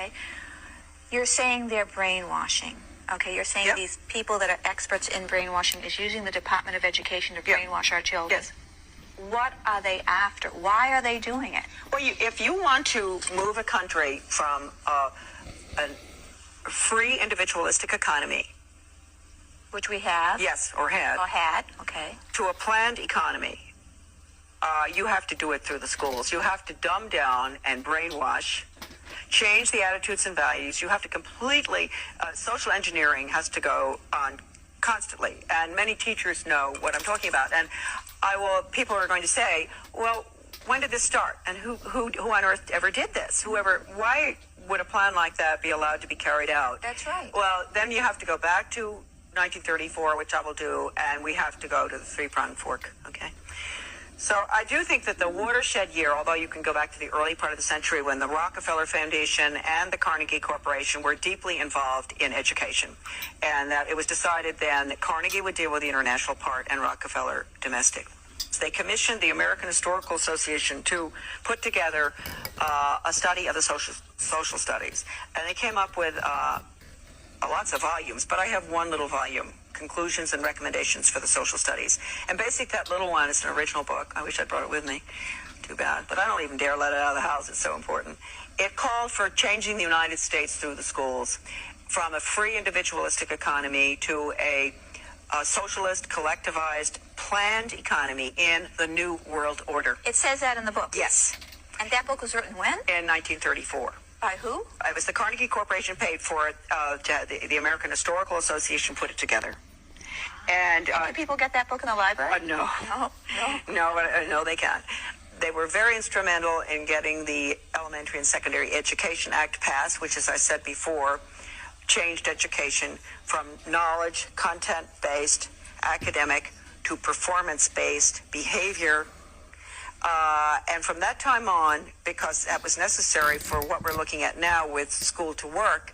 Okay. You're saying they're brainwashing. Okay, you're saying Yep. these people that are experts in brainwashing is using the Department of Education to Yep. brainwash our children. Yes. What are they after? Why are they doing it? Well, if you want to move a country from a free individualistic economy, Which we have. yes, or had, Or had. Okay. to a planned economy, you have to do it through the schools. You have to dumb down and brainwash, change the attitudes and values. You have to completely, social engineering has to go on constantly. And many teachers know what I'm talking about. And people are going to say, well, when did this start? And who on earth ever did this? Why would a plan like that be allowed to be carried out? That's right. Well, then you have to go back to 1934, which I will do, and we have to go to the three-pronged fork, okay? So I do think that the watershed year, although you can go back to the early part of the century when the Rockefeller Foundation and the Carnegie Corporation were deeply involved in education, and that it was decided then that Carnegie would deal with the international part and Rockefeller domestic. So they commissioned the American Historical Association to put together a study of the social studies, and they came up with lots of volumes, but I have one little volume, Conclusions and Recommendations for the Social Studies. And basically that little one is an original book. I wish I'd brought it with me. Too bad. But I don't even dare let it out of the house. It's so important. It called for changing the United States through the schools from a free individualistic economy to a socialist, collectivized, planned economy in the New World Order. It says that in the book. Yes. And that book was written when? In 1934. By who? It was the Carnegie Corporation paid for it. The American Historical Association put it together. And Can people get that book in the library? no. No, they can't. They were very instrumental in getting the Elementary and Secondary Education Act passed, which, as I said before, changed education from knowledge, content-based, academic, to performance-based behavior. And from that time on, because that was necessary for what we're looking at now with school to work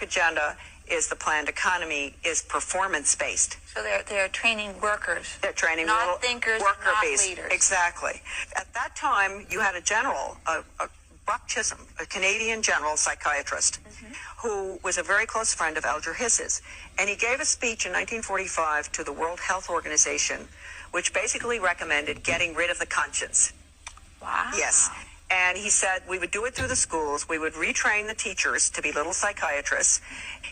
agenda is the planned economy is performance-based. So they're training workers. They're training not little thinkers, worker not bees. leaders. Exactly. At that time, you had a general, Buck Chisholm, a Canadian general psychiatrist, who was a very close friend of Alger Hiss's. And he gave a speech in 1945 to the World Health Organization, which basically recommended getting rid of the conscience. Wow. Yes. And he said we would do it through the schools. We would retrain the teachers to be little psychiatrists.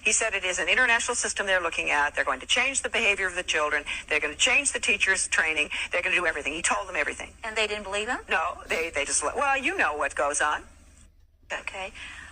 He said it is an international system they're looking at. They're going to change the behavior of the children. They're going to change the teachers' training. They're going to do everything. He told them everything. And they didn't believe him? No, they just, well, you know what goes on. Okay.